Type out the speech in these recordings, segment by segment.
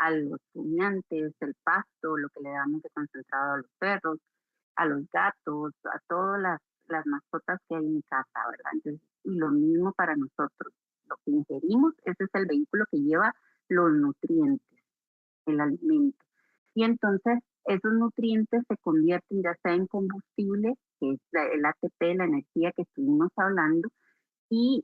a los rumiantes, el pasto, lo que le damos de concentrado a los perros, a los gatos, a todas las mascotas que hay en casa, ¿verdad? Entonces, y lo mismo para nosotros. Lo que ingerimos, ese es el vehículo que lleva los nutrientes, el alimento. Y entonces esos nutrientes se convierten ya sea en combustible, que es el ATP, la energía que estuvimos hablando, y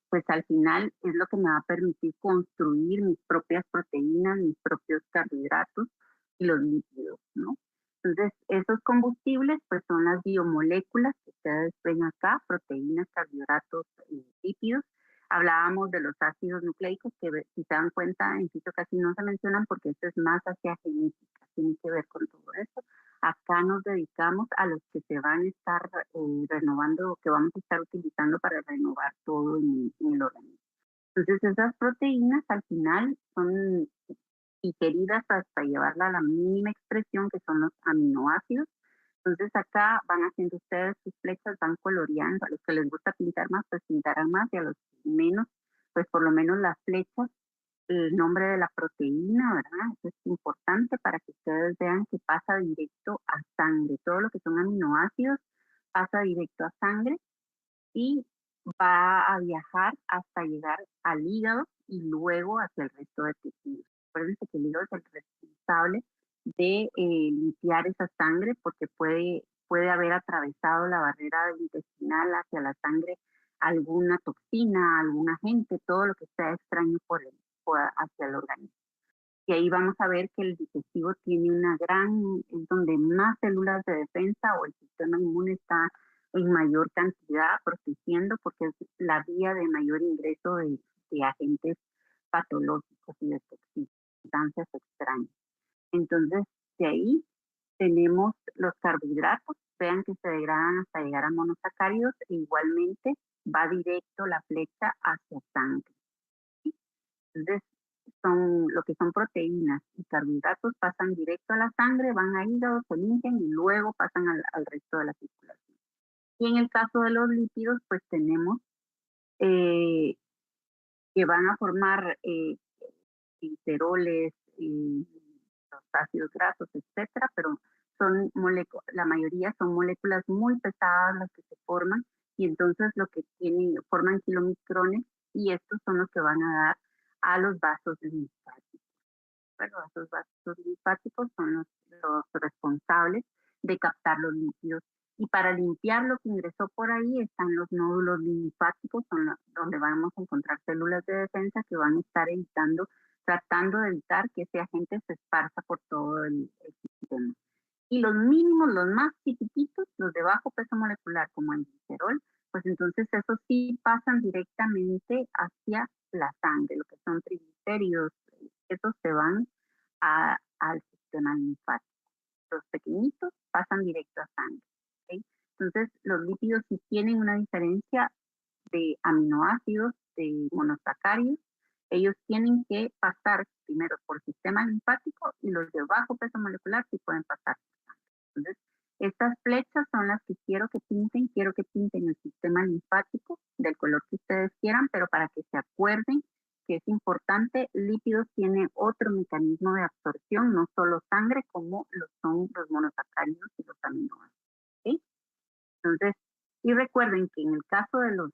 pues al final es lo que me va a permitir construir mis propias proteínas, mis propios carbohidratos y los lípidos, ¿no? Entonces, esos combustibles pues son las biomoléculas que ustedes ven acá, proteínas, carbohidratos y lípidos. Hablábamos de los ácidos nucleicos que si se dan cuenta en sitio casi no se mencionan porque esto es más hacia genética, tiene que ver con todo eso. Acá nos dedicamos a los que se van a estar renovando, que vamos a estar utilizando para renovar todo en el organismo. Entonces esas proteínas al final son digeridas hasta llevarla a la mínima expresión que son los aminoácidos. Entonces acá van haciendo ustedes sus flechas, van coloreando, a los que les gusta pintar más, pues pintarán más, y a los menos, pues por lo menos las flechas, el nombre de la proteína, ¿verdad? Eso es importante para que ustedes vean que pasa directo a sangre. Todo lo que son aminoácidos pasa directo a sangre y va a viajar hasta llegar al hígado y luego hacia el resto de tejidos. Acuérdense que el hígado es el responsable de limpiar esa sangre porque puede haber atravesado la barrera intestinal hacia la sangre alguna toxina, algún agente, todo lo que sea extraño hacia el organismo. Y ahí vamos a ver que el digestivo tiene es donde más células de defensa o el sistema inmune está en mayor cantidad protegiendo porque es la vía de mayor ingreso de agentes patológicos y de sustancias extrañas. Entonces, de ahí tenemos los carbohidratos, vean que se degradan hasta llegar a monosacáridos e igualmente va directo la flecha hacia sangre. ¿Sí? Entonces, lo que son proteínas y carbohidratos pasan directo a la sangre, van a hígado, se limpian y luego pasan al resto de la circulación. Y en el caso de los lípidos, pues tenemos eh, que van a formar gliceroles, los ácidos grasos, etcétera, pero la mayoría son moléculas muy pesadas las que se forman y entonces lo que forman kilomicrones y estos son los que van a dar a los vasos linfáticos. Bueno, esos vasos linfáticos son los responsables de captar los lípidos. Y para limpiar lo que ingresó por ahí están los nódulos linfáticos, donde vamos a encontrar células de defensa que van a estar tratando de evitar que ese agente se esparza por todo el sistema. Y los mínimos, los más chiquititos, los de bajo peso molecular, como el glicerol, pues entonces esos sí pasan directamente hacia la sangre, lo que son triglicéridos, esos se van al sistema linfático. Los pequeñitos pasan directo a sangre. ¿Okay? Entonces, los lípidos sí tienen una diferencia de aminoácidos, de monosacáridos. Ellos tienen que pasar primero por sistema linfático y los de bajo peso molecular sí pueden pasar por sangre. Entonces, estas flechas son las que quiero que pinten el sistema linfático del color que ustedes quieran, pero para que se acuerden que es importante, lípidos tiene otro mecanismo de absorción, no solo sangre, como son los monosacáridos y los aminoácidos. ¿Sí? Entonces, y recuerden que en el caso de los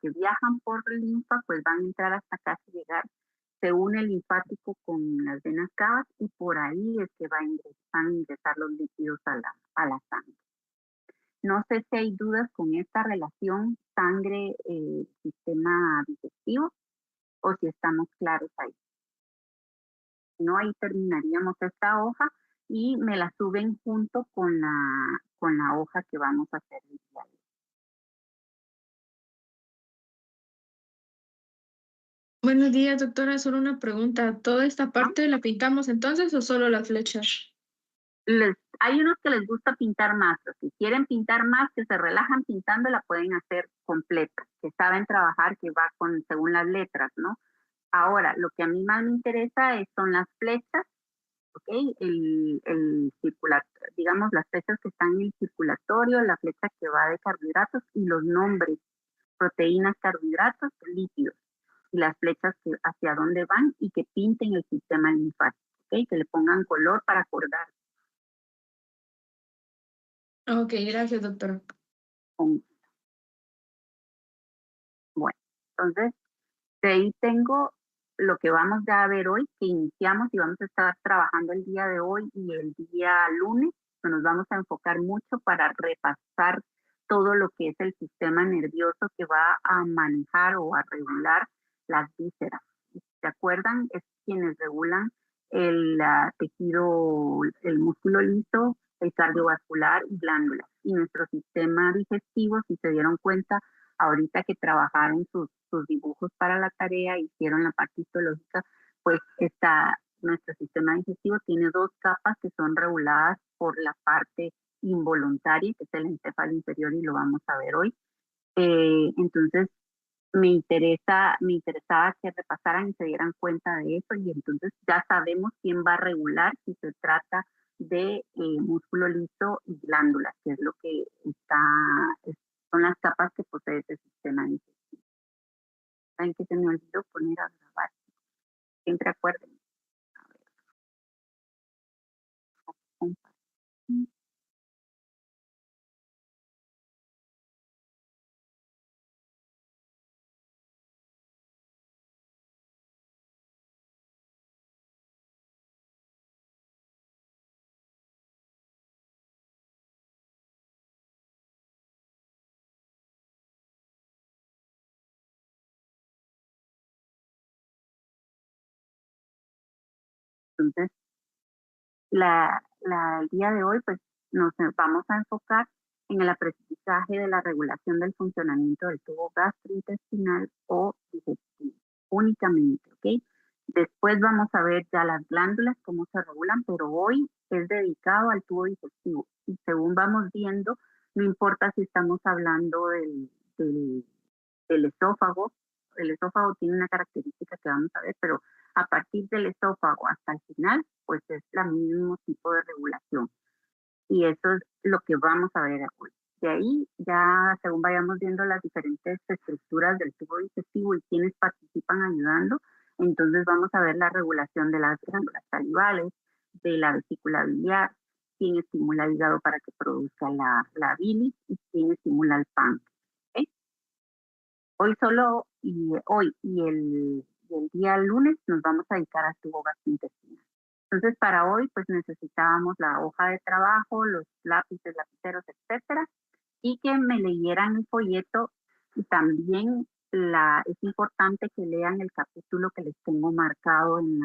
que viajan por linfa, pues van a entrar hasta casi llegar, se une el linfático con las venas cavas y por ahí es que van a ingresar los lípidos a la sangre. No sé si hay dudas con esta relación sangre-sistema digestivo o si estamos claros ahí. Si no, ahí terminaríamos esta hoja y me la suben junto con la hoja que vamos a hacer el día de hoy. Buenos días, doctora. Solo una pregunta. ¿Toda esta ¿No? parte la pintamos entonces o solo las flechas? Hay unos que les gusta pintar más, o si quieren pintar más, que se relajan pintando, la pueden hacer completa, que saben trabajar, que va según las letras, ¿no? Ahora, lo que a mí más me interesa son las flechas, ¿ok? Digamos, las flechas que están en el circulatorio, la flecha que va de carbohidratos y los nombres, proteínas, carbohidratos, lípidos. y las flechas hacia dónde van y que pinten el sistema linfático, ¿ok? Que le pongan color para acordar. Ok, gracias, doctora. Bueno, entonces de ahí tengo lo que vamos ya a ver hoy, que iniciamos y vamos a estar trabajando el día de hoy y el día lunes, que nos vamos a enfocar mucho para repasar todo lo que es el sistema nervioso que va a manejar o a regular las vísceras. ¿Se acuerdan? Es quienes regulan el tejido, el músculo liso, el cardiovascular y glándulas. Y nuestro sistema digestivo, si se dieron cuenta, ahorita que trabajaron sus dibujos para la tarea, hicieron la parte histológica, pues nuestro sistema digestivo tiene dos capas que son reguladas por la parte involuntaria, que es el encéfalo inferior y lo vamos a ver hoy. Entonces, me interesaba que repasaran y se dieran cuenta de eso y entonces ya sabemos quién va a regular si se trata de músculo liso y glándulas, que es lo que son las capas que posee ese sistema digestivo. ¿Saben que se me olvidó poner a grabar? Siempre acuérdense. A ver, compartir. Entonces, el día de hoy, pues nos vamos a enfocar en el aprendizaje de la regulación del funcionamiento del tubo gastrointestinal o digestivo, únicamente, ¿ok? Después vamos a ver ya las glándulas, cómo se regulan, pero hoy es dedicado al tubo digestivo. Y según vamos viendo, no importa si estamos hablando del, del esófago, el esófago tiene una característica que vamos a ver, pero a partir del esófago hasta el final, pues es el mismo tipo de regulación. Y eso es lo que vamos a ver hoy. De ahí, ya según vayamos viendo las diferentes estructuras del tubo digestivo y quienes participan ayudando, entonces vamos a ver la regulación de las glándulas salivales, de la vesícula biliar, quién estimula el hígado para que produzca la bilis y quién estimula el páncreas. ¿Okay? Hoy y el día lunes nos vamos a dedicar al tubo gastrointestinal. Entonces, para hoy, pues necesitábamos la hoja de trabajo, los lápices, lapiceros, etcétera, y que me leyeran el folleto y también es importante que lean el capítulo que les tengo marcado en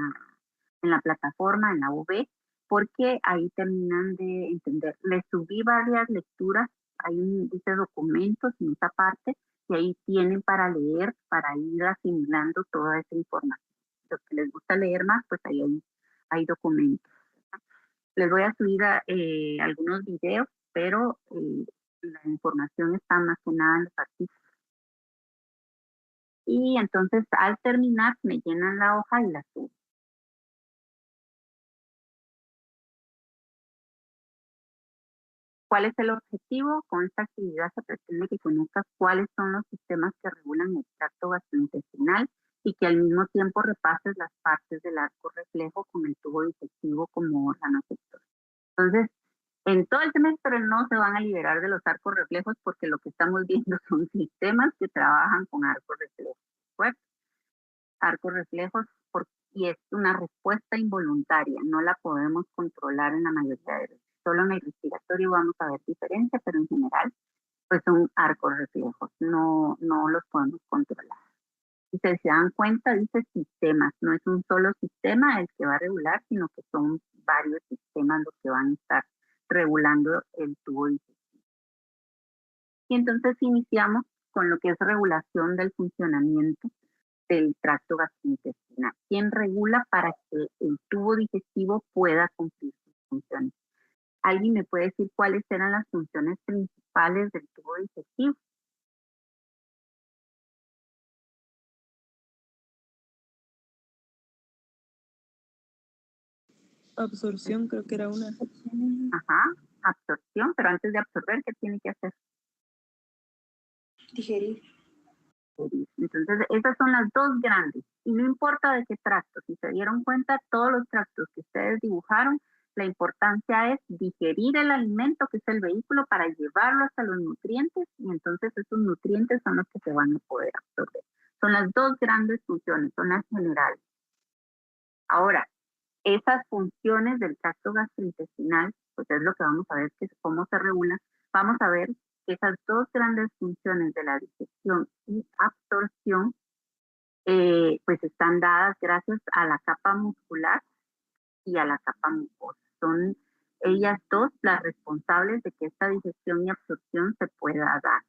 la plataforma, en la UV, porque ahí terminan de entender. Les subí varias lecturas, dice documentos en esa parte, y ahí tienen para leer, para ir asimilando toda esa información. Los que les gusta leer más, pues ahí hay documentos. Les voy a subir algunos videos, pero la información está más que nada en los artículos. Y entonces al terminar me llenan la hoja y la subo. ¿Cuál es el objetivo? Con esta actividad se pretende que conozcas cuáles son los sistemas que regulan el tracto gastrointestinal y que al mismo tiempo repases las partes del arco reflejo con el tubo digestivo como órgano sector. Entonces, en todo el semestre no se van a liberar de los arcos reflejos porque lo que estamos viendo son sistemas que trabajan con arcos reflejos. Pues, arcos reflejos y es una respuesta involuntaria, no la podemos controlar en la mayoría de veces. Solo en el respiratorio vamos a ver diferencia, pero en general, pues son arcos reflejos, no los podemos controlar. Si se dan cuenta, dice sistemas, no es un solo sistema el que va a regular, sino que son varios sistemas los que van a estar regulando el tubo digestivo. Y entonces iniciamos con lo que es regulación del funcionamiento del tracto gastrointestinal. ¿Quién regula para que el tubo digestivo pueda cumplir sus funciones? ¿Alguien me puede decir cuáles eran las funciones principales del tubo digestivo? Absorción creo que era una. Ajá, absorción, pero antes de absorber, ¿qué tiene que hacer? Digerir. digerir. Entonces, esas son las dos grandes. Y no importa de qué tracto, si se dieron cuenta, todos los tractos que ustedes dibujaron, la importancia es digerir el alimento, que es el vehículo, para llevarlo hasta los nutrientes, y entonces esos nutrientes son los que se van a poder absorber. Son las dos grandes funciones, son las generales. Ahora, esas funciones del tracto gastrointestinal, pues es lo que vamos a ver, que cómo se regula. Vamos a ver que esas dos grandes funciones de la digestión y absorción, pues están dadas gracias a la capa muscular y a la capa mucosa. Son ellas dos las responsables de que esta digestión y absorción se pueda dar.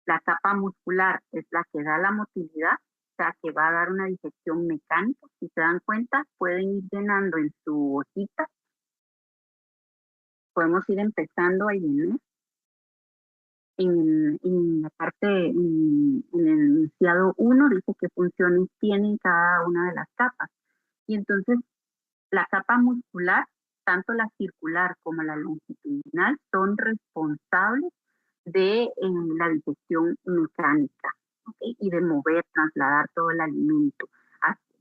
La capa muscular es la que da la motilidad, o sea, que va a dar una digestión mecánica. Si se dan cuenta, pueden ir llenando en su hojita. Podemos ir empezando a llenar en la parte, en el enunciado 1, dice qué funciones tienen cada una de las capas. Y entonces, la capa muscular, tanto la circular como la longitudinal, son responsables de la digestión mecánica, ¿okay? Y de mover, trasladar todo el alimento.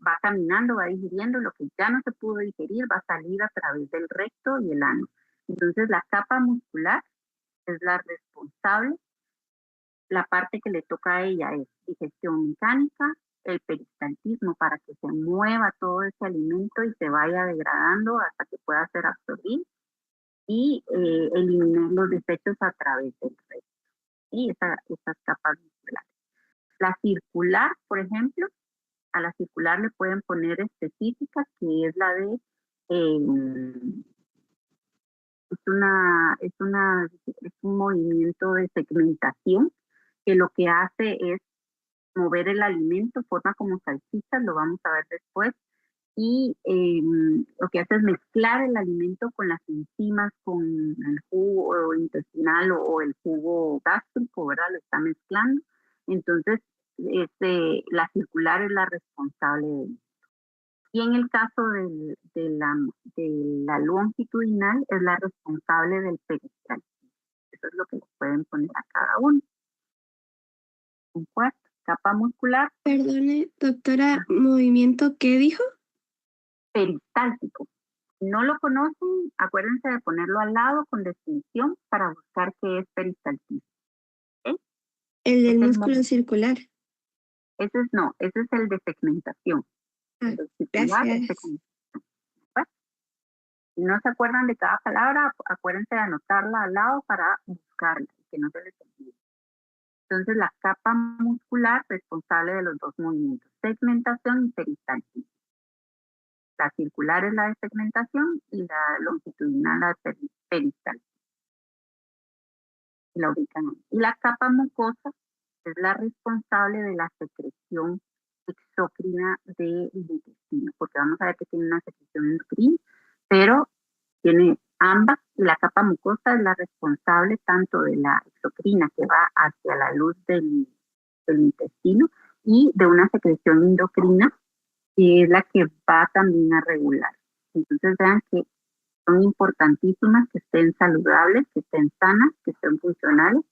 Va caminando, va digiriendo, lo que ya no se pudo digerir va a salir a través del recto y el ano. Entonces la capa muscular es la responsable. La parte que le toca a ella es digestión mecánica, el peristaltismo para que se mueva todo ese alimento y se vaya degradando hasta que pueda ser absorbido, y eliminar los desechos a través del recto. Y esas capas musculares. La circular, por ejemplo, a la circular le pueden poner específica, que es la de, es un movimiento de segmentación que lo que hace es mover el alimento, forma como salchichas, lo vamos a ver después, y lo que hace es mezclar el alimento con las enzimas, con el jugo intestinal o el jugo gástrico, ¿verdad? Lo está mezclando. Entonces, la circular es la responsable de eso. Y en el caso de la longitudinal, es la responsable del peristaltismo. Eso es lo que le pueden poner a cada uno. Un cuarto, capa muscular. Perdone, doctora, ¿movimiento qué dijo? Peristáltico. No lo conocen, acuérdense de ponerlo al lado con definición para buscar qué es peristaltismo. ¿Okay? El del músculo circular. Ese es el de segmentación. Ah, el circular es segmentación. Bueno, si no se acuerdan de cada palabra, acuérdense de anotarla al lado para buscarla y que no se les olvide. Entonces, la capa muscular responsable de los dos movimientos, segmentación y peristaltismo. La circular es la de segmentación y la longitudinal la de peristaltismo. La ubican ahí. Y la capa mucosa es la responsable de la secreción exócrina del intestino, porque vamos a ver que tiene una secreción endocrina, pero tiene ambas, y la capa mucosa es la responsable tanto de la exocrina que va hacia la luz del intestino y de una secreción endocrina que es la que va también a regular. Entonces vean que son importantísimas, que estén saludables, que estén sanas, que estén funcionales,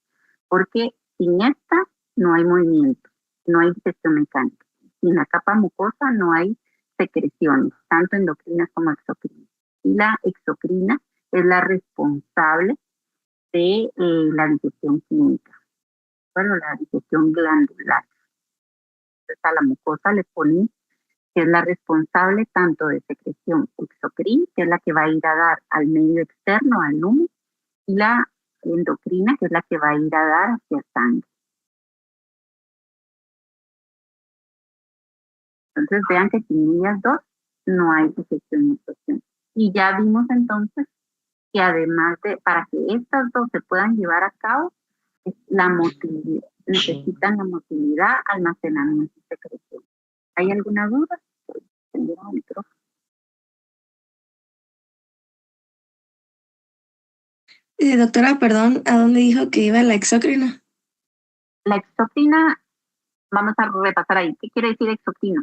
porque sin esta no hay movimiento, no hay digestión mecánica. Sin la capa mucosa no hay secreciones, tanto endocrinas como exocrinas. Y la exocrina es la responsable de la digestión química, bueno, la digestión glandular. Entonces a la mucosa le ponen que es la responsable tanto de secreción exocrina, que es la que va a ir a dar al medio externo, al lumen, y la endocrina, que es la que va a ir a dar hacia sangre. Entonces vean que sin ellas dos no hay digestión y absorción. Y ya vimos entonces que además de, para que estas dos se puedan llevar a cabo, es la motilidad, necesitan la motilidad, almacenamiento y secreción. ¿Hay alguna duda? Doctora, perdón, ¿a dónde dijo que iba la exócrina? La exocrina, vamos a repasar ahí. ¿Qué quiere decir exocrina?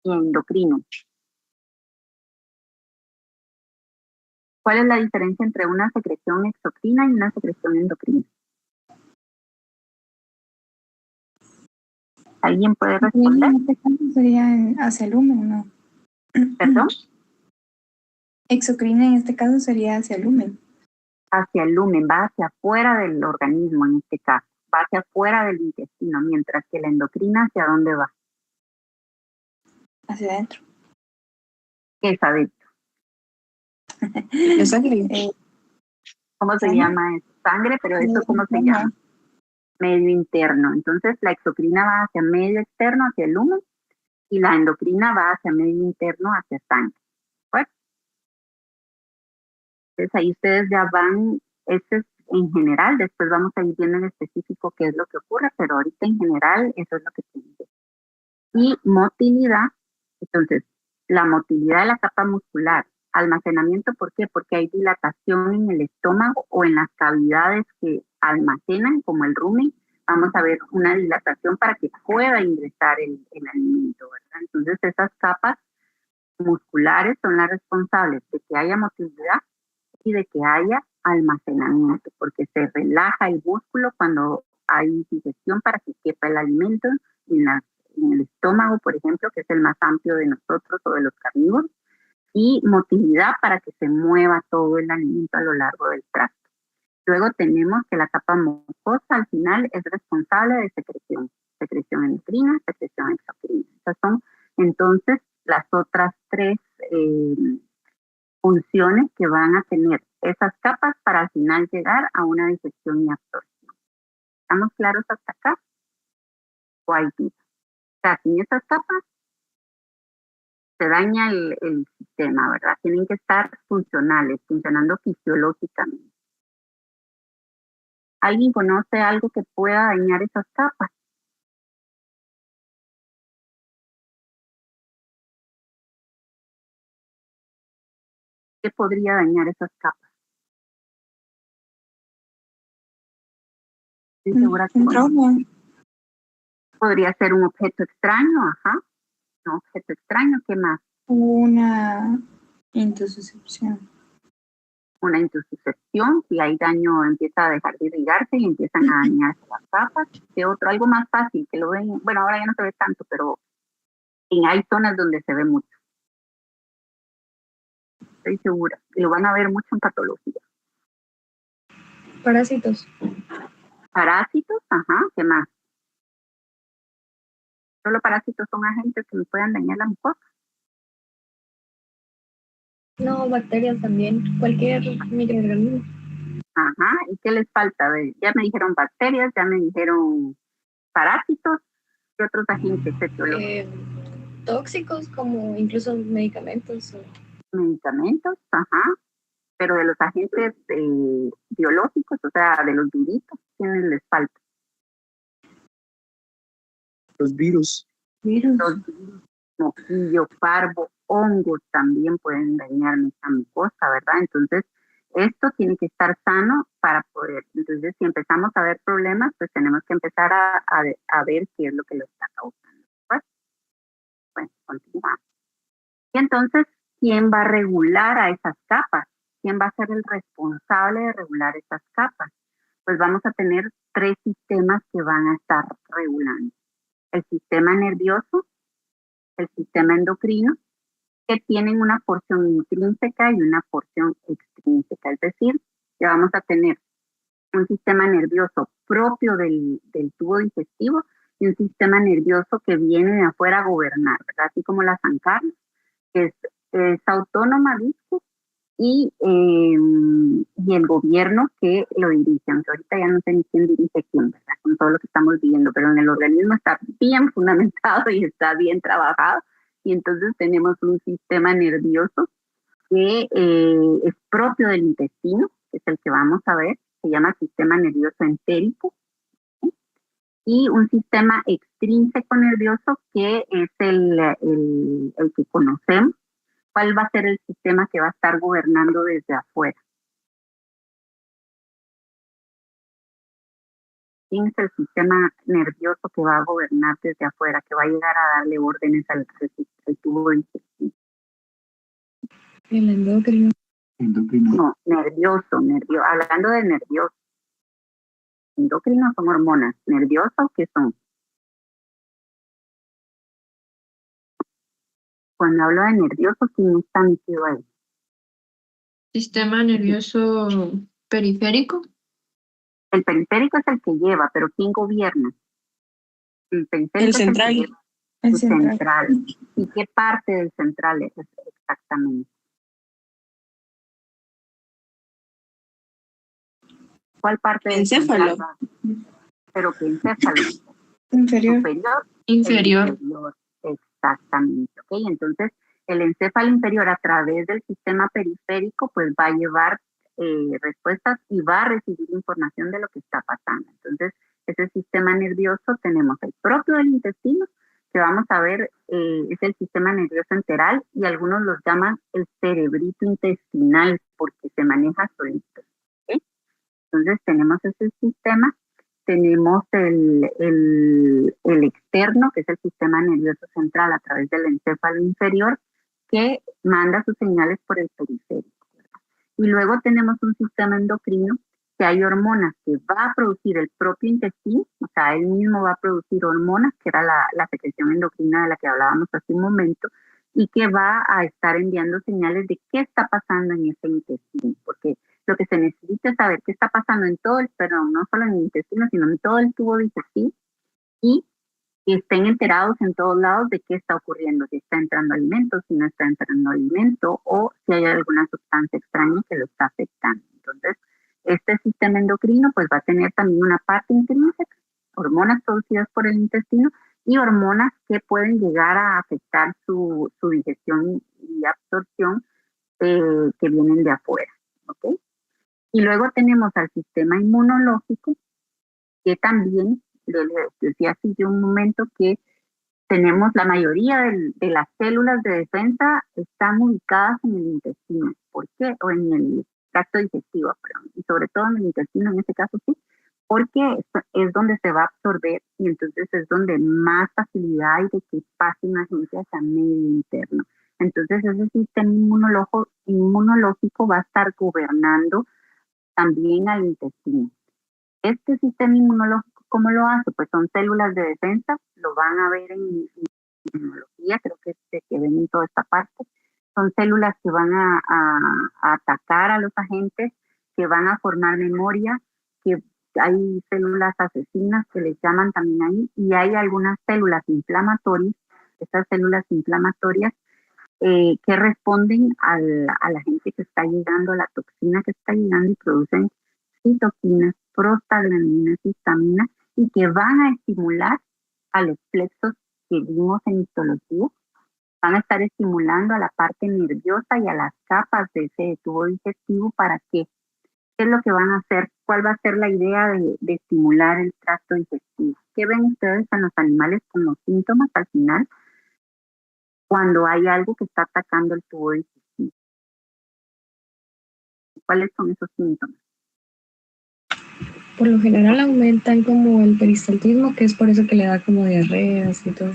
Y endocrino. ¿Cuál es la diferencia entre una secreción exocrina y una secreción endocrina? ¿Alguien puede responder? En este caso sería hacia el lumen, ¿no? ¿Perdón? Exocrina en este caso sería hacia el lumen. Hacia el lumen, va hacia afuera del organismo en este caso, va hacia afuera del intestino, mientras que la endocrina, ¿hacia dónde va? Hacia adentro. ¿Qué es adentro? La sangre. ¿Cómo se ¿Sangre? llama eso? Sangre, pero ¿eso cómo se Interno. llama? Medio interno. Entonces la exocrina va hacia medio externo, hacia el lumen, y la endocrina va hacia medio interno, hacia sangre. Bueno, entonces ahí ustedes ya van, este es en general, después vamos a ir viendo en específico qué es lo que ocurre, pero ahorita en general eso es lo que tienen. Y motilidad, entonces la motilidad de la capa muscular, almacenamiento, ¿por qué? Porque hay dilatación en el estómago o en las cavidades que almacenan, como el rumen, vamos a ver una dilatación para que pueda ingresar el alimento, ¿verdad? Entonces esas capas musculares son las responsables de que haya motilidad y de que haya almacenamiento, porque se relaja el músculo cuando hay digestión para que quepa el alimento en el estómago, por ejemplo, que es el más amplio de nosotros o de los carnívoros, y motilidad para que se mueva todo el alimento a lo largo del tracto. Luego tenemos que la capa mucosa al final es responsable de secreción endocrina, secreción exocrina. Estas son entonces las otras tres funciones que van a tener esas capas para al final llegar a una digestión y absorción. ¿Estamos claros hasta acá? ¿O hay dudas? O sea, sin esas capas se daña el sistema, ¿verdad? Tienen que estar funcionales, funcionando fisiológicamente. ¿Alguien conoce algo que pueda dañar esas capas? ¿Qué podría dañar esas capas? Estoy segura que Un trauma. podría ser un objeto extraño, ajá. Un objeto extraño, ¿qué más? Una intussuscepción. Una intussuscepción, si hay daño empieza a dejar de irrigarse y empiezan a dañarse las capas. ¿Qué otro? Algo más fácil, que lo ven, bueno, ahora ya no se ve tanto, pero hay zonas donde se ve mucho. Estoy segura, y lo van a ver mucho en patología. Parásitos. Parásitos, ajá, ¿qué más? Solo parásitos son agentes que nos puedan dañar la mucosa. No, bacterias también. Cualquier microorganismo. Ajá, ¿y qué les falta? Ya me dijeron bacterias, ya me dijeron parásitos, ¿qué otros agentes etiológicos? Tóxicos como incluso medicamentos. Medicamentos, ajá, pero de los agentes biológicos, o sea, de los duritos, ¿quiénes les falta? Los virus. Virus. Los virus, moquillo, parvo, hongos también pueden dañar nuestra mucosa, ¿verdad? Entonces, esto tiene que estar sano para poder. Entonces, si empezamos a ver problemas, pues tenemos que empezar a ver qué es lo que lo está causando. Bueno, continuamos. Y entonces, ¿quién va a regular a esas capas? ¿Quién va a ser el responsable de regular esas capas? Pues vamos a tener tres sistemas que van a estar regulando. El sistema nervioso, el sistema endocrino, que tienen una porción intrínseca y una porción extrínseca. Es decir, que vamos a tener un sistema nervioso propio del tubo digestivo y un sistema nervioso que viene de afuera a gobernar, ¿verdad? Así como la San Carlos, que es autónoma, ¿viste? Y el gobierno que lo dirige, aunque ahorita ya no sé ni quién dirige quién, ¿verdad? Con todo lo que estamos viviendo, pero en el organismo está bien fundamentado y está bien trabajado, y entonces tenemos un sistema nervioso que es propio del intestino, que es el que vamos a ver, se llama sistema nervioso entérico, ¿sí? Y un sistema extrínseco nervioso que es el que conocemos. ¿Cuál va a ser el sistema que va a estar gobernando desde afuera? ¿Quién es el sistema nervioso que va a gobernar desde afuera, que va a llegar a darle órdenes al tubo intestino? El endocrino. Endocrino. No, nervioso, hablando de nervioso. Endocrinos son hormonas. ¿Nerviosos qué son? Cuando hablo de nervioso, ¿quién está metido ahí? Sistema nervioso periférico. El periférico es el que lleva, pero ¿quién gobierna? El periférico El es el que central. lleva. El El central. central. ¿Y qué parte del central es exactamente? ¿Cuál parte del Encéfalo. central va? Pero ¿qué encéfalo? Inferior. Superior. Inferior. El inferior. Exactamente. ¿Ok? Entonces, el encéfalo inferior a través del sistema periférico, pues va a llevar respuestas y va a recibir información de lo que está pasando. Entonces, ese sistema nervioso tenemos el propio del intestino, que vamos a ver es el sistema nervioso enteral y algunos los llaman el cerebrito intestinal porque se maneja solito. ¿Okay? Entonces, tenemos ese sistema. Tenemos el externo, que es el sistema nervioso central a través del encéfalo inferior, que manda sus señales por el periférico. Y luego tenemos un sistema endocrino, que hay hormonas que va a producir el propio intestino, o sea, él mismo va a producir hormonas, que era la secreción endocrina de la que hablábamos hace un momento, y que va a estar enviando señales de qué está pasando en ese intestino, porque lo que se necesita es saber qué está pasando en todo el, perdón, no solo en el intestino, sino en todo el tubo digestivo y que estén enterados en todos lados de qué está ocurriendo, si está entrando alimento, si no está entrando alimento o si hay alguna sustancia extraña que lo está afectando. Entonces, este sistema endocrino pues va a tener también una parte intrínseca, hormonas producidas por el intestino y hormonas que pueden llegar a afectar su digestión y absorción que vienen de afuera. ¿Ok? Y luego tenemos al sistema inmunológico, que también, les decía hace un momento, que tenemos la mayoría de las células de defensa están ubicadas en el intestino. ¿Por qué? O en el tracto digestivo, perdón. Y sobre todo en el intestino, en este caso sí, porque es donde se va a absorber y entonces es donde más facilidad hay de que pase una agencia hacia medio interno. Entonces ese sistema inmunológico va a estar gobernando también al intestino. Este sistema inmunológico, ¿cómo lo hace? Pues son células de defensa, lo van a ver en inmunología, creo que que ven en toda esta parte. Son células que van a atacar a los agentes, que van a formar memoria, que hay células asesinas que les llaman también ahí, y hay algunas células inflamatorias, estas células inflamatorias que responden a la gente que está llegando, a la toxina que está llegando y producen citoquinas, prostaglandinas, histamina y que van a estimular a los plexos que vimos en histología, van a estar estimulando a la parte nerviosa y a las capas de ese tubo digestivo. ¿Para qué? ¿Qué es lo que van a hacer? ¿Cuál va a ser la idea de estimular el tracto digestivo? ¿Qué ven ustedes en los animales con los síntomas al final cuando hay algo que está atacando el tubo digestivo? ¿Cuáles son esos síntomas? Por lo general aumentan como el peristaltismo, que es por eso que le da como diarreas y todo.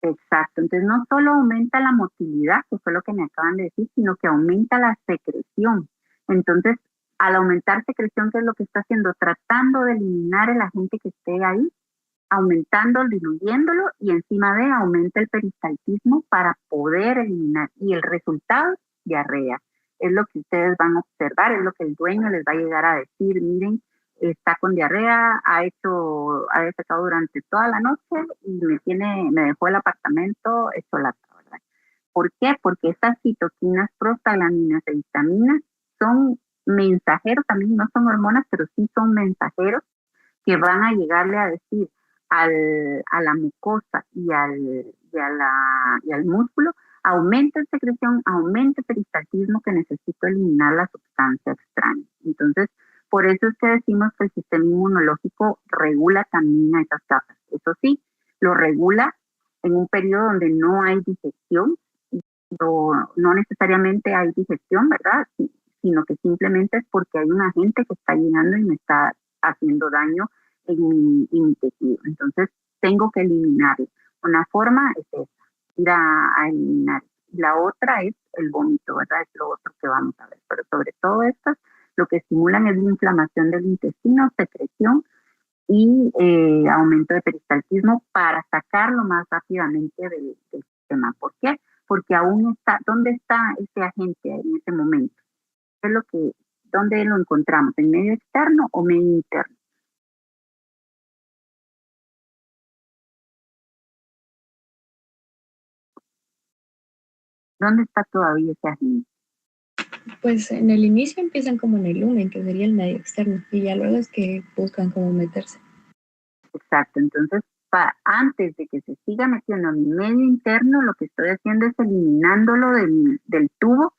Exacto, entonces no solo aumenta la motilidad, que fue lo que me acaban de decir, sino que aumenta la secreción. Entonces, al aumentar secreción, ¿qué es lo que está haciendo? Tratando de eliminar el agente que esté ahí, aumentando, diluyéndolo y encima de aumenta el peristaltismo para poder eliminar. Y el resultado, diarrea. Es lo que ustedes van a observar, es lo que el dueño les va a llegar a decir, miren, está con diarrea, ha defecado durante toda la noche y me dejó el apartamento hecho lata, ¿verdad? ¿Por qué? Porque estas citoquinas, prostaglandinas e histaminas son mensajeros, también no son hormonas, pero sí son mensajeros que van a llegarle a decir a la mucosa y al músculo, aumenta secreción, aumenta el peristaltismo, que necesito eliminar la sustancia extraña. Entonces, por eso es que decimos que el sistema inmunológico regula también a esas capas. Eso sí, lo regula en un periodo donde no hay digestión, no necesariamente hay digestión, ¿verdad? Sino que simplemente es porque hay un agente que está llegando y me está haciendo daño en mi tejido. Entonces, tengo que eliminarlo. Una forma es esa, ir a eliminar. la otra es el vómito, ¿verdad? Es lo otro que vamos a ver. Pero sobre todo estas, lo que estimulan es la inflamación del intestino, secreción y aumento de peristaltismo para sacarlo más rápidamente del sistema. ¿Por qué? Porque aún está, ¿dónde está ese agente en ese momento? ¿Qué es lo que, dónde lo encontramos? ¿En medio externo o medio interno? ¿Dónde está todavía ese agente? Pues en el inicio empiezan como en el lumen, que sería el medio externo, y ya luego es que buscan cómo meterse. Exacto, entonces antes de que se siga metiendo en mi medio interno, lo que estoy haciendo es eliminándolo del tubo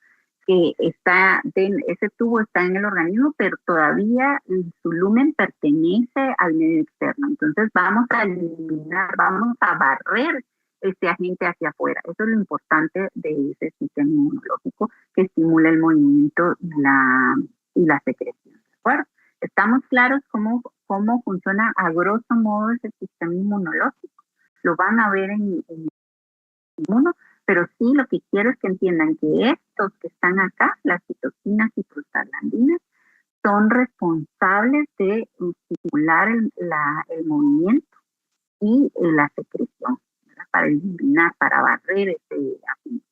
que está, ese tubo está en el organismo, pero todavía su lumen pertenece al medio externo. Entonces vamos a eliminar, vamos a barrer este agente hacia afuera. Eso es lo importante de ese sistema inmunológico que estimula el movimiento y la secreción. ¿De acuerdo? ¿Estamos claros cómo funciona a grosso modo ese sistema inmunológico? Lo van a ver en inmuno, pero sí lo que quiero es que entiendan que estos que están acá, las citoquinas y prostaglandinas, son responsables de estimular el movimiento y la secreción, ¿verdad? Para eliminar, para barrer ese agente.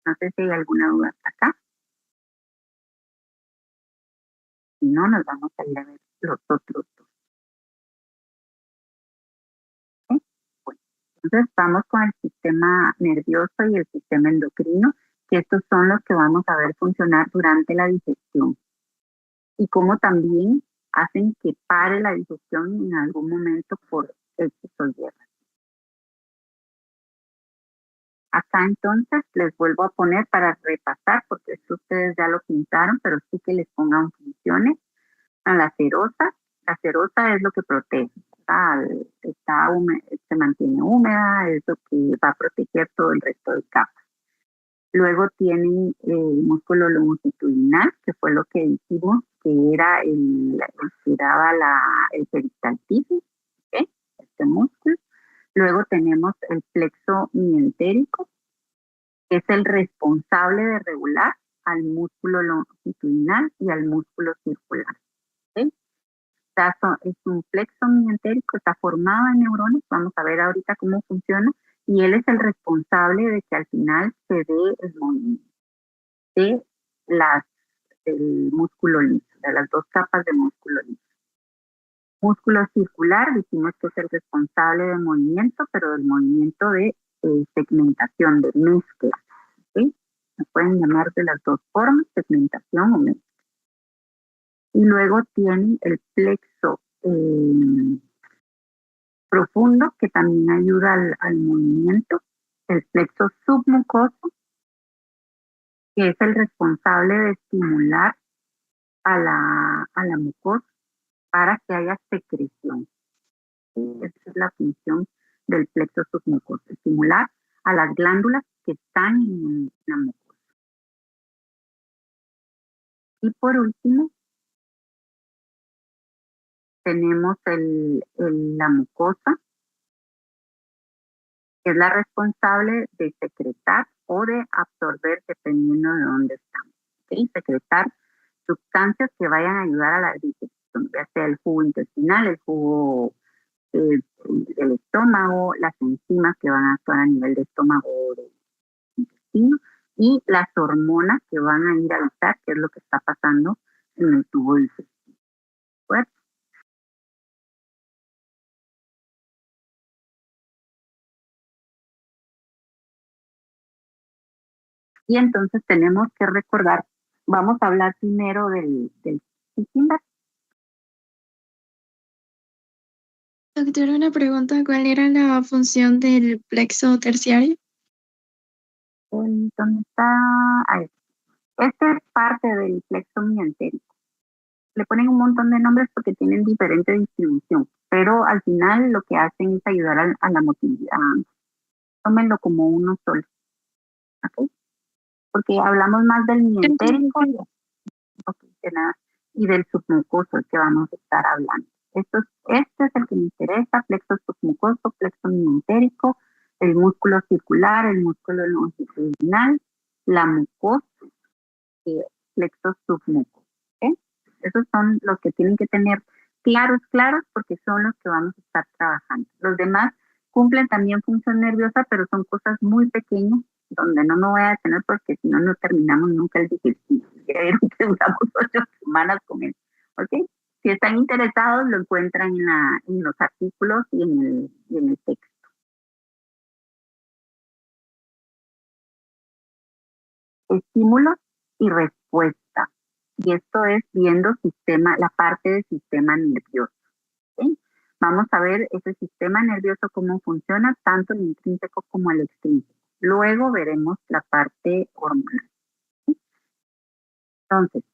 No sé si hay alguna duda hasta acá. Si no, nos vamos a ir a ver los otros dos. Entonces vamos con el sistema nervioso y el sistema endocrino, que estos son los que vamos a ver funcionar durante la digestión y cómo también hacen que pare la digestión en algún momento por X o Y. Acá entonces les vuelvo a poner para repasar, porque esto ustedes ya lo pintaron, pero sí que les pongan funciones. A la cerosa es lo que protege. Se mantiene húmeda, es lo que va a proteger todo el resto de capas. Luego tienen el músculo longitudinal, que fue lo que dijimos que era el que daba el peristaltismo, ¿okay? Este músculo. Luego tenemos el plexo mientérico, que es el responsable de regular al músculo longitudinal y al músculo circular. ¿Okay? Es un plexo mientérico, está formado en neuronas, vamos a ver ahorita cómo funciona, y él es el responsable de que al final se dé el movimiento del músculo liso, de las dos capas de músculo liso. Músculo circular, dijimos que es el responsable del movimiento, pero del movimiento de segmentación, de mezcla. ¿Sí? Se pueden llamar de las dos formas, segmentación o mezcla. Y luego tienen el plexo profundo, que también ayuda al movimiento, el plexo submucoso, que es el responsable de estimular a la mucosa para que haya secreción. Esa es la función del plexo submucoso, estimular a las glándulas que están en la mucosa. Y por último, tenemos la mucosa, que es la responsable de secretar o de absorber dependiendo de dónde estamos. ¿Okay? Secretar sustancias que vayan a ayudar a la digestión, ya sea el jugo intestinal, el jugo del estómago, las enzimas que van a actuar a nivel de estómago o del intestino y las hormonas que van a ir a evitar qué es lo que está pasando en el tubo digestivo. ¿Bueno? Y entonces tenemos que recordar, vamos a hablar primero del Heisenberg. Doctor, una pregunta, ¿cuál era la función del plexo terciario? ¿Dónde está? Ahí. Este es parte del plexo mientérico. Le ponen un montón de nombres porque tienen diferente distribución, pero al final lo que hacen es ayudar a la motilidad. Tómenlo como uno solo. ¿Okay? Porque hablamos más del mientérico y del submucoso, el que vamos a estar hablando. Este es el que me interesa, plexo submucoso, plexo mientérico, el músculo circular, el músculo longitudinal, la mucosa y el plexo submuco. ¿Okay? Esos son los que tienen que tener claros, porque son los que vamos a estar trabajando. Los demás cumplen también función nerviosa, pero son cosas muy pequeñas, donde no me voy a detener porque si no, no terminamos nunca el digestivo. Ya vieron que duramos 8 semanas con él. ¿Ok? Si están interesados, lo encuentran en los artículos y en el texto. Estímulo y respuesta. Y esto es viendo la parte del sistema nervioso. ¿Sí? Vamos a ver ese sistema nervioso cómo funciona, tanto el intrínseco como el extrínseco. Luego veremos la parte hormonal. ¿Sí? Entonces,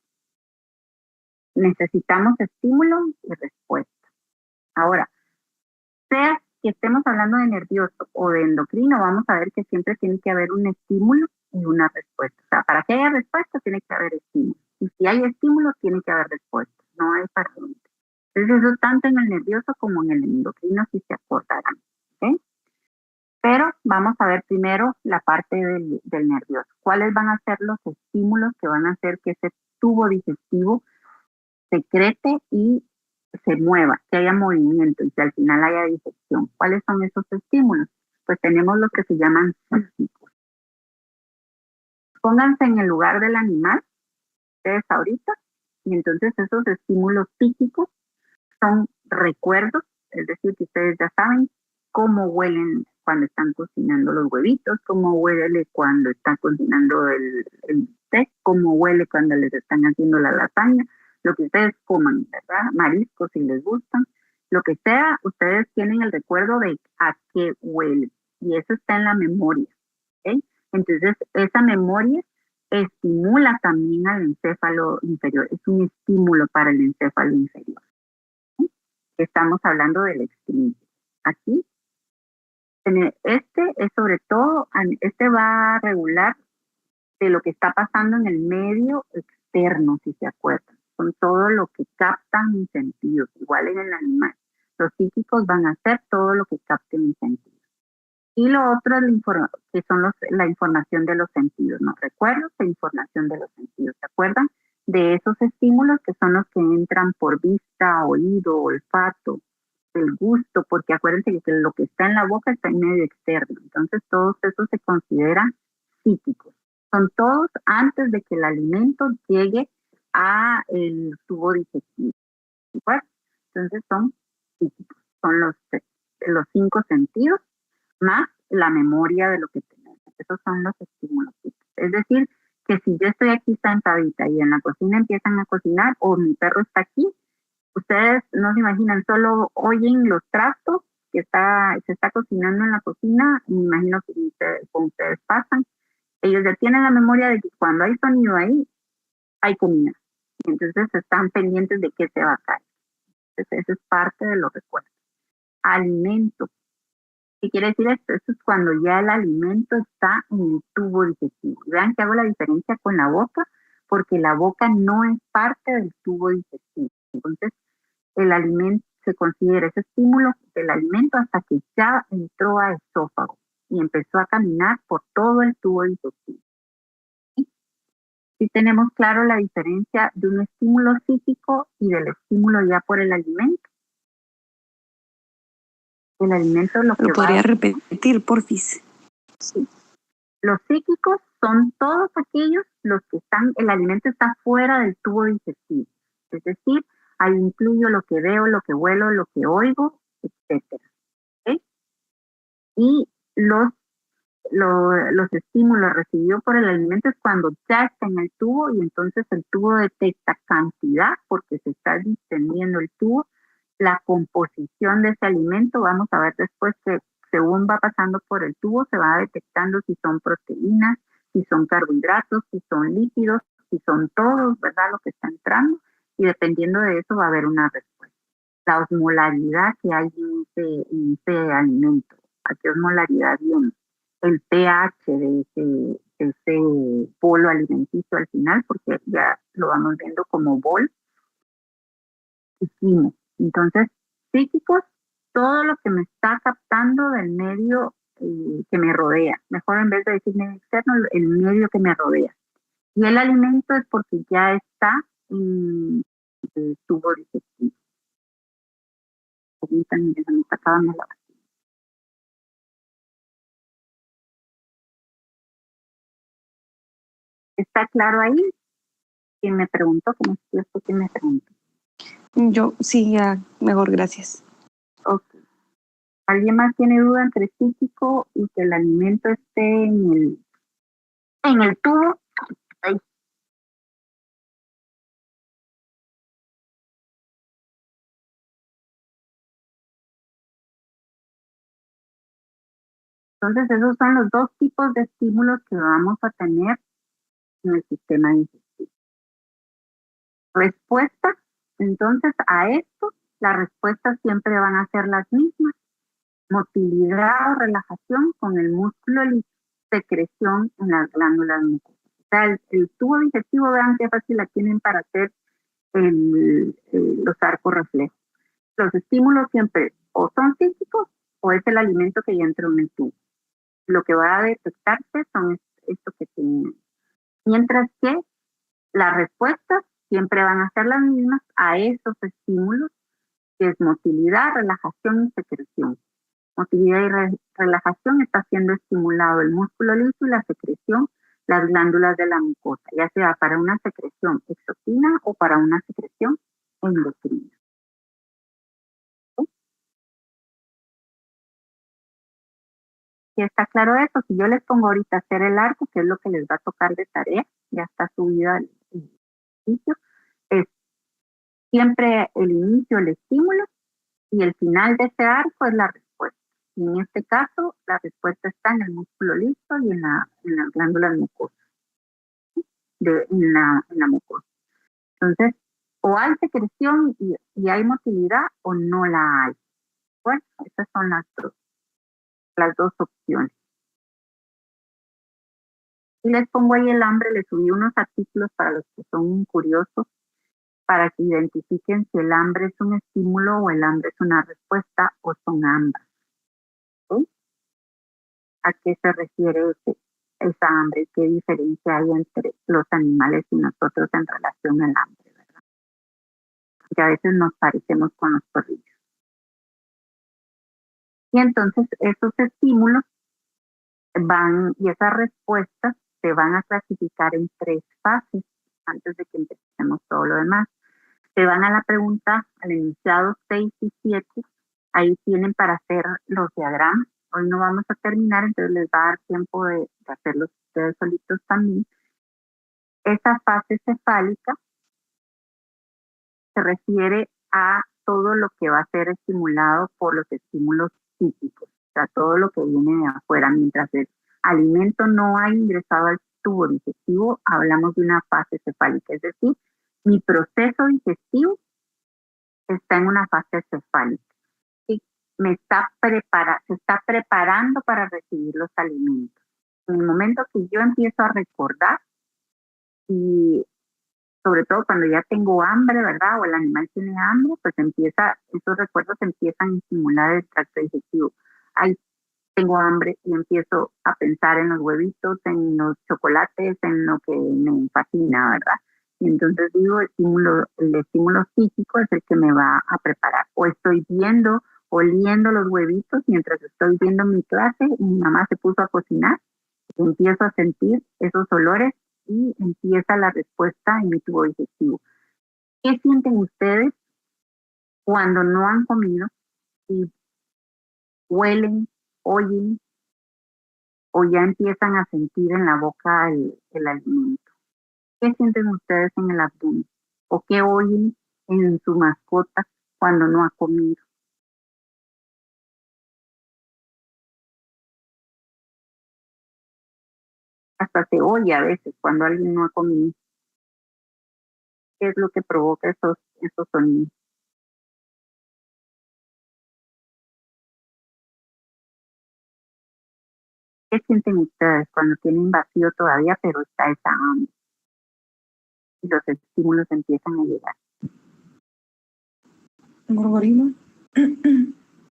necesitamos estímulo y respuesta. Ahora, sea que estemos hablando de nervioso o de endocrino, vamos a ver que siempre tiene que haber un estímulo y una respuesta. O sea, para que haya respuesta tiene que haber estímulo. Y si hay estímulo, tiene que haber respuesta. No hay para dónde. Entonces, eso tanto en el nervioso como en el endocrino, si se acordarán. ¿Okay? Pero vamos a ver primero la parte del nervioso. ¿Cuáles van a ser los estímulos que van a hacer que ese tubo digestivo secrete y se mueva, que haya movimiento y que al final haya digestión? ¿Cuáles son esos estímulos? Pues tenemos los que se llaman psíquicos. Pónganse en el lugar del animal, ustedes ahorita, y entonces esos estímulos psíquicos son recuerdos, es decir, que ustedes ya saben cómo huelen cuando están cocinando los huevitos, cómo huele cuando están cocinando el bistec, cómo huele cuando les están haciendo la lasaña, lo que ustedes coman, ¿verdad? Mariscos si les gustan, lo que sea, ustedes tienen el recuerdo de a qué huele y eso está en la memoria. ¿Okay? Entonces, esa memoria estimula también al encéfalo inferior, es un estímulo para el encéfalo inferior. ¿Sí? Estamos hablando del extrínseco. Aquí, este es sobre todo, este va a regular de lo que está pasando en el medio externo, si se acuerdan. Son todo lo que captan mis sentidos, igual en el animal. Los psíquicos van a hacer todo lo que capten mis sentidos. Y lo otro es que son la información de los sentidos, ¿no? Recuerdos e información de los sentidos. ¿Se acuerdan? De esos estímulos que son los que entran por vista, oído, olfato, el gusto, porque acuérdense que lo que está en la boca está en medio externo. Entonces todos esos se consideran psíquicos. Son todos antes de que el alimento llegue a el tubo digestivo. ¿Igual? Entonces son psíquicos. Son los 5 sentidos más la memoria de lo que tenemos. Esos son los estímulos psíquicos. Es decir, que si yo estoy aquí sentadita y en la cocina empiezan a cocinar o mi perro está aquí, ustedes no se imaginan, solo oyen los trastos que se está cocinando en la cocina, y me imagino que con ustedes pasan. Ellos ya tienen la memoria de que cuando hay sonido ahí, hay comida. Y entonces están pendientes de qué se va a caer. Entonces, eso es parte de los recuerdos. Alimento. ¿Qué quiere decir esto? Esto es cuando ya el alimento está en el tubo digestivo. Vean que hago la diferencia con la boca, porque la boca no es parte del tubo digestivo. Entonces, el alimento se considera ese estímulo del alimento hasta que ya entró a esófago y empezó a caminar por todo el tubo digestivo. Sí tenemos claro la diferencia de un estímulo psíquico y del estímulo ya por el alimento. El alimento lo que ¿Lo podría repetir, porfis? Sí. Los psíquicos son todos aquellos los que el alimento está fuera del tubo digestivo. Es decir, ahí incluyo lo que veo, lo que huelo, lo que oigo, etc. ¿Okay? Y los estímulos recibidos por el alimento es cuando ya está en el tubo y entonces el tubo detecta cantidad porque se está distendiendo el tubo, la composición de ese alimento. Vamos a ver después que según va pasando por el tubo se va detectando si son proteínas, si son carbohidratos, si son lípidos, si son todos, ¿verdad? Lo que está entrando, y dependiendo de eso va a haber una respuesta. La osmolaridad que hay en ese alimento, ¿a qué osmolaridad viene? El pH de ese bolo alimenticio al final, porque ya lo vamos viendo como bol y quimo. Entonces, psíquicos, todo lo que me está captando del medio que me rodea. Mejor en vez de decir medio externo, el medio que me rodea. Y el alimento es porque ya está en el tubo digestivo. Permítanme, se me está acabando la vacía. ¿Está claro ahí? ¿Quién me preguntó? ¿Cómo es cierto? ¿Quién me preguntó? Yo sí, ya mejor, gracias. Ok. ¿Alguien más tiene duda entre físico y que el alimento esté en el tubo? Ahí. Entonces, esos son los dos tipos de estímulos que vamos a tener en el sistema digestivo. Respuesta, entonces, a esto, las respuestas siempre van a ser las mismas. Motilidad o relajación con el músculo liso, secreción en las glándulas mucosas. O sea, el tubo digestivo, vean qué fácil la tienen para hacer los arcos reflejos. Los estímulos siempre o son físicos o es el alimento que ya entró en el tubo. Lo que va a detectarse son esto que tienen. Mientras que las respuestas siempre van a ser las mismas a esos estímulos, que es motilidad, relajación y secreción. Motilidad y relajación está siendo estimulado el músculo liso y la secreción, las glándulas de la mucosa, ya sea para una secreción exocrina o para una secreción endocrina. ¿Sí está claro eso? Si yo les pongo ahorita a hacer el arco, que es lo que les va a tocar de tarea, ya está subida el ejercicio, es siempre el inicio, el estímulo, y el final de ese arco es la respuesta. Y en este caso, la respuesta está en el músculo liso y en las glándulas mucosas, en la mucosa. Entonces, o hay secreción y hay motilidad o no la hay. Bueno, esas son las dos opciones. Y les pongo ahí el hambre, les subí unos artículos para los que son curiosos, para que identifiquen si el hambre es un estímulo o el hambre es una respuesta o son ambas. ¿Sí? ¿A qué se refiere esa hambre? ¿Qué diferencia hay entre los animales y nosotros en relación al hambre, verdad? Que a veces nos parecemos con los perrillos. Y entonces esos estímulos y esas respuestas se van a clasificar en 3 fases antes de que empecemos todo lo demás. Se van a la pregunta, al enunciado 6 y 7, ahí tienen para hacer los diagramas. Hoy no vamos a terminar, entonces les va a dar tiempo de hacerlos ustedes solitos también. Esa fase cefálica se refiere a todo lo que va a ser estimulado por los estímulos físicos, o sea, todo lo que viene de afuera. Mientras el alimento no ha ingresado al tubo digestivo, hablamos de una fase cefálica, es decir, mi proceso digestivo está en una fase cefálica y se está preparando para recibir los alimentos. En el momento que yo empiezo a recordar, y sobre todo cuando ya tengo hambre, ¿verdad? O el animal tiene hambre, pues esos recuerdos empiezan a estimular el tracto digestivo. Ahí tengo hambre y empiezo a pensar en los huevitos, en los chocolates, en lo que me fascina, ¿verdad? Y entonces digo, el estímulo físico es el que me va a preparar. O estoy oliendo los huevitos mientras estoy viendo mi clase y mi mamá se puso a cocinar. Empiezo a sentir esos olores y empieza la respuesta en mi tubo digestivo. ¿Qué sienten ustedes cuando no han comido y huelen, oyen o ya empiezan a sentir en la boca el alimento? ¿Qué sienten ustedes en el abdomen? ¿O qué oyen en su mascota cuando no ha comido? Hasta se oye a veces cuando alguien no ha comido. ¿Qué es lo que provoca esos sonidos? ¿Qué sienten ustedes cuando tienen vacío todavía, pero está esa hambre? Y los estímulos empiezan a llegar. Gorgorino.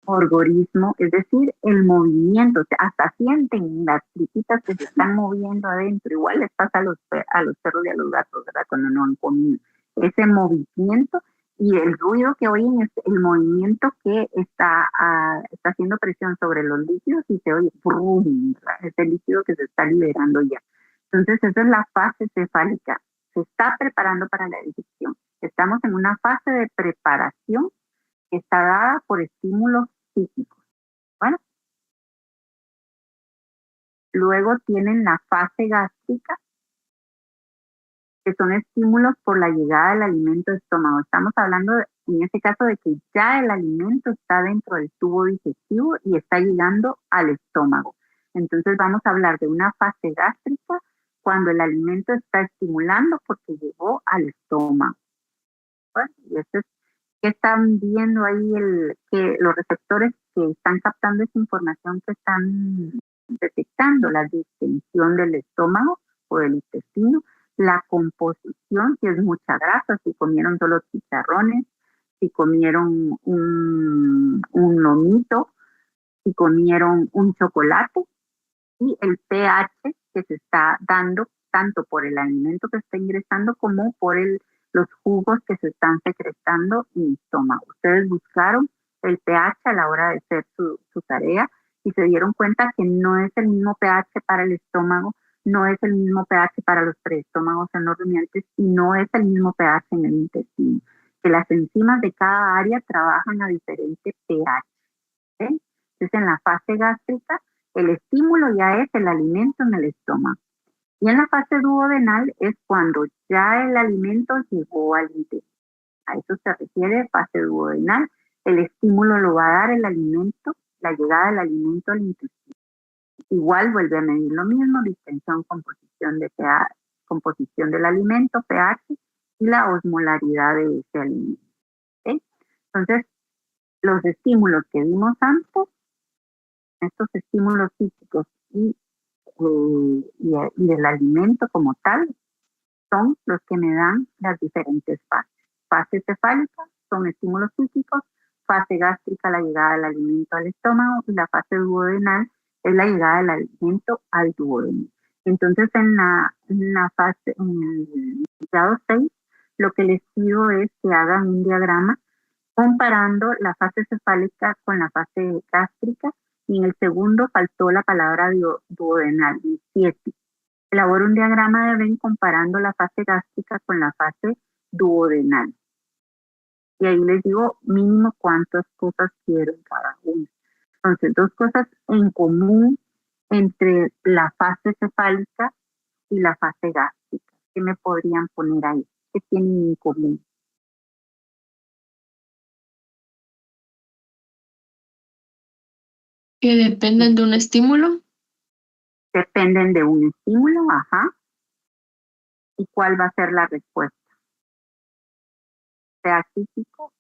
Orgorismo, es decir, el movimiento, hasta sienten las tripitas que se están moviendo adentro, igual les pasa a los perros y a los gatos, ¿verdad? Cuando no han comido. Ese movimiento y el ruido que oyen es el movimiento que está haciendo presión sobre los líquidos y se oye brum, ese líquido que se está liberando ya. Entonces esa es la fase cefálica, se está preparando para la digestión. Estamos en una fase de preparación que está dada por estímulos físicos. Bueno, luego tienen la fase gástrica, que son estímulos por la llegada del alimento al estómago. Estamos hablando en este caso de que ya el alimento está dentro del tubo digestivo y está llegando al estómago. Entonces vamos a hablar de una fase gástrica cuando el alimento está estimulando porque llegó al estómago. Bueno, y eso es que están viendo ahí que los receptores que están captando esa información, que están detectando la distensión del estómago o del intestino, la composición, si es mucha grasa, si comieron solo chicharrones, si comieron un lomito, si comieron un chocolate, y el pH que se está dando tanto por el alimento que está ingresando como por los jugos que se están secretando en el estómago. Ustedes buscaron el pH a la hora de hacer su tarea y se dieron cuenta que no es el mismo pH para el estómago, no es el mismo pH para los preestómagos en los rumiantes y no es el mismo pH en el intestino. Que las enzimas de cada área trabajan a diferente pH. ¿Okay? Entonces en la fase gástrica el estímulo ya es el alimento en el estómago. Y en la fase duodenal es cuando ya el alimento llegó al intestino. A eso se refiere fase duodenal. El estímulo lo va a dar el alimento, la llegada del alimento al intestino. Igual vuelve a medir lo mismo, distensión, composición de pH, composición del alimento, pH y la osmolaridad de ese alimento. ¿Okay? Entonces, los estímulos que vimos antes, estos estímulos físicos y del alimento como tal, son los que me dan las diferentes fases. Fase cefálica son estímulos físicos, fase gástrica la llegada del alimento al estómago y la fase duodenal es la llegada del alimento al duodeno. Entonces en la fase, en el grado 6, lo que les pido es que hagan un diagrama comparando la fase cefálica con la fase gástrica, y en el segundo faltó la palabra duodenal, 17. Elabora un diagrama de Venn comparando la fase gástrica con la fase duodenal. Y ahí les digo mínimo cuántas cosas quiero en cada una. Entonces, dos cosas en común entre la fase cefálica y la fase gástrica. ¿Qué me podrían poner ahí? ¿Qué tienen en común? Que dependen de un estímulo. Dependen de un estímulo, ajá. ¿Y cuál va a ser la respuesta? Sea físico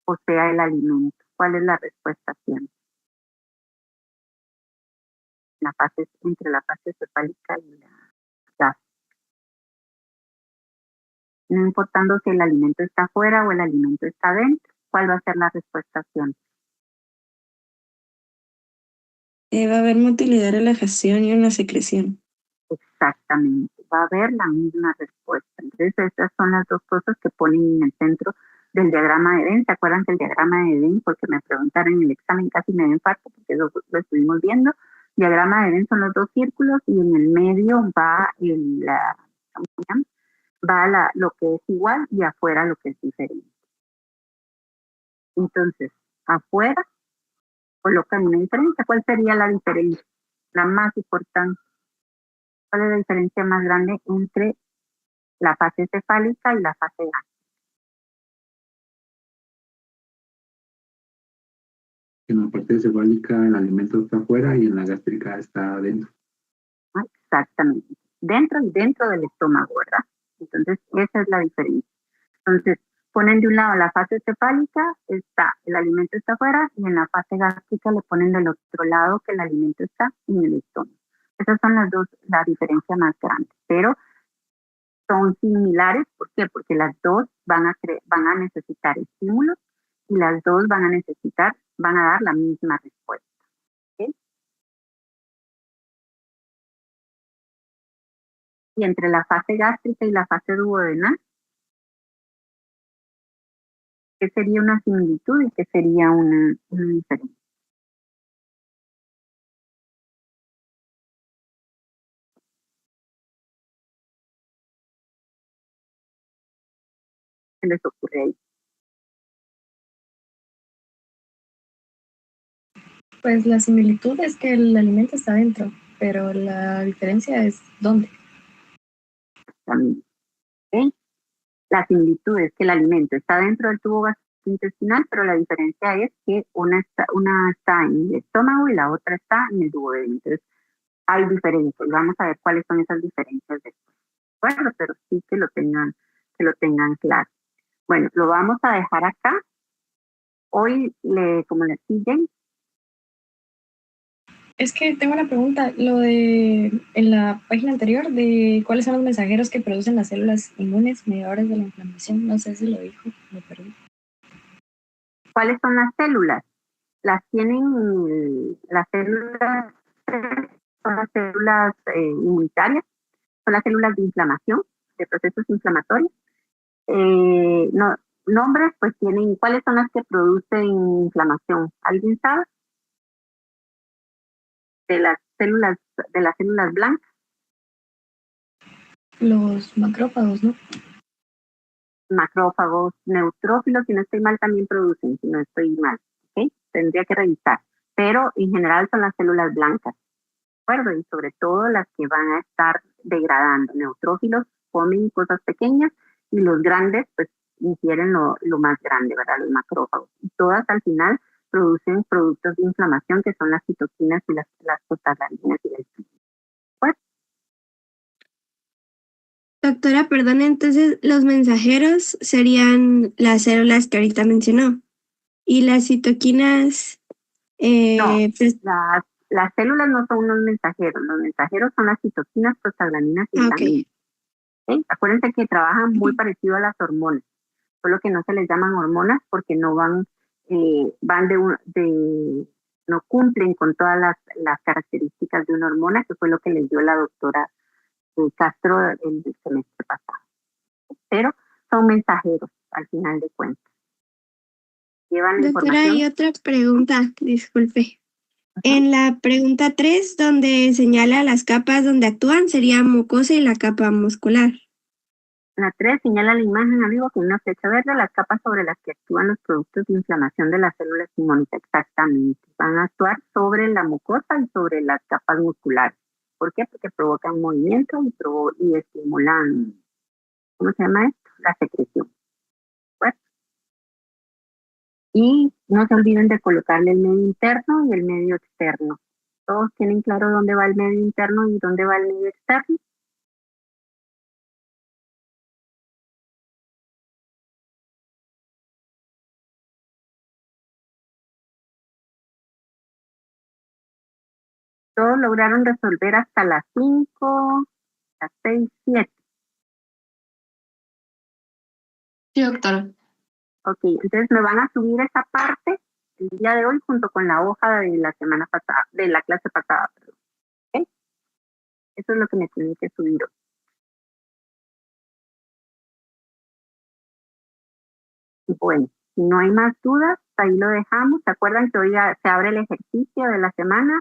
o sea el alimento. ¿Cuál es la respuesta siempre? Entre la fase cefálica y la gástrica. No importando si el alimento está afuera o el alimento está dentro, ¿cuál va a ser la respuesta siempre? Va a haber motilidad, relajación y una secreción. Exactamente, va a haber la misma respuesta. Entonces, estas son las dos cosas que ponen en el centro del diagrama de Venn. ¿Se acuerdan que el diagrama de Venn, porque me preguntaron en el examen, casi me dio infarto porque lo estuvimos viendo? Diagrama de Venn son los dos círculos y en el medio va lo que es igual y afuera lo que es diferente. Entonces, afuera colocan una diferencia. ¿Cuál sería la diferencia? La más importante. ¿Cuál es la diferencia más grande entre la fase cefálica y la fase gástrica? En la parte cefálica el alimento está afuera y en la gástrica está adentro. Exactamente. Dentro y dentro del estómago, ¿verdad? Entonces, esa es la diferencia. Entonces, ponen de un lado la fase cefálica, el alimento está afuera, y en la fase gástrica le ponen del otro lado que el alimento está en el estómago. Esas son la diferencia más grande, pero son similares. ¿Por qué? Porque las dos van a necesitar estímulos y las dos van a dar la misma respuesta. ¿Ok? Y entre la fase gástrica y la fase duodenal, ¿qué sería una similitud y qué sería una diferencia? ¿Qué les ocurre ahí? Pues la similitud es que el alimento está dentro, pero la diferencia es dónde. También, ¿ok? La similitud es que el alimento está dentro del tubo gastrointestinal, pero la diferencia es que una está en el estómago y la otra está en el duodeno. Entonces, hay diferencias y vamos a ver cuáles son esas diferencias después. Bueno, pero sí que lo tengan claro. Bueno, lo vamos a dejar acá. Hoy, como les dije, Es que tengo una pregunta, lo de en la página anterior de cuáles son los mensajeros que producen las células inmunes mediadores de la inflamación, no sé si lo dijo, me perdí. ¿cuáles son las células? Las tienen las células, son las células inmunitarias, son las células de inflamación, de procesos inflamatorios. No, nombres, pues tienen, ¿cuáles son las que producen inflamación? ¿Alguien sabe? De las células blancas. Los macrófagos, ¿no? Macrófagos, neutrófilos, si no estoy mal, también producen, si no estoy mal, ¿ok? Tendría que revisar, pero en general son las células blancas, ¿de acuerdo? Y sobre todo las que van a estar degradando. Neutrófilos comen cosas pequeñas y los grandes, pues, ingieren lo más grande, ¿verdad? Los macrófagos. Y todas al final producen productos de inflamación que son las citoquinas y las prostaglandinas y el pues, Doctora, perdón, entonces los mensajeros serían las células que ahorita mencionó. Y las citoquinas, no, pues, las células no son unos mensajeros, los mensajeros son las citoquinas, prostaglandinas y ok. glaminas. ¿Okay? Acuérdense que trabajan muy parecido a las hormonas, solo que no se les llaman hormonas porque no no cumplen con todas las características de una hormona, que fue lo que les dio la doctora Castro el semestre pasado. Pero son mensajeros al final de cuentas. Llevan la Doctora, información. hay otra pregunta, disculpe. En la pregunta 3, donde señala las capas donde actúan, sería mucosa y la capa muscular. La 3 señala la imagen arriba con una flecha verde, las capas sobre las que actúan los productos de inflamación de las células inmunes. Exactamente. Van a actuar sobre la mucosa y sobre las capas musculares. ¿Por qué? Porque provocan movimiento y estimulan, ¿cómo se llama esto? La secreción. Pues, y no se olviden de colocarle el medio interno y el medio externo. ¿Todos tienen claro dónde va el medio interno y dónde va el medio externo? Todos lograron resolver hasta las 5, las 6, 7. Sí, doctora. Ok, entonces me van a subir esa parte el día de hoy junto con la hoja de la semana pasada, de la clase pasada, perdón. ¿Ok? Eso es lo que me tienen que subir hoy. Bueno, si no hay más dudas, ahí lo dejamos. ¿Se acuerdan que hoy se abre el ejercicio de la semana?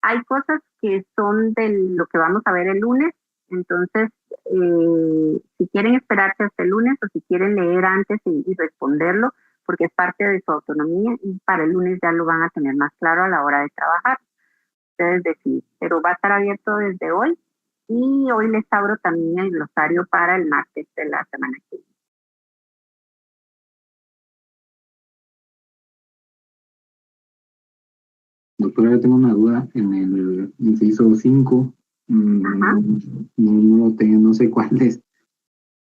Hay cosas que son de lo que vamos a ver el lunes, entonces si quieren esperarse hasta el lunes o si quieren leer antes y responderlo, porque es parte de su autonomía y para el lunes ya lo van a tener más claro a la hora de trabajar. Ustedes deciden, pero va a estar abierto desde hoy y hoy les abro también el glosario para el martes de la semana que viene. Doctora, yo tengo una duda en el inciso 5. Ajá. No lo tengo, no sé cuál es.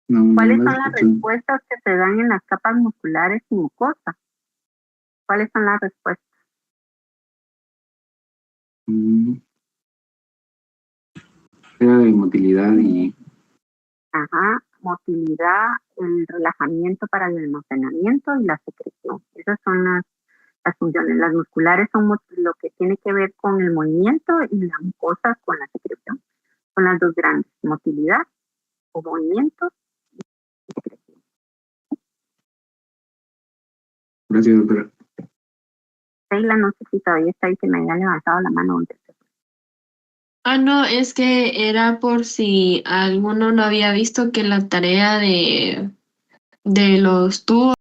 ¿Cuáles No son lo las escucho. respuestas que se dan en las capas musculares y mucosas? ¿Cuáles son las respuestas? Era de motilidad y Ajá, motilidad, el relajamiento para el almacenamiento y la secreción. Esas son las funciones. Las musculares son lo que tiene que ver con el movimiento y la mucosa con la secreción. Son las dos grandes, motilidad o movimiento y secreción. Gracias, doctora. Sheila, no sé si todavía está ahí, que me haya levantado la mano. No, es que era por si alguno no había visto que la tarea de los tubos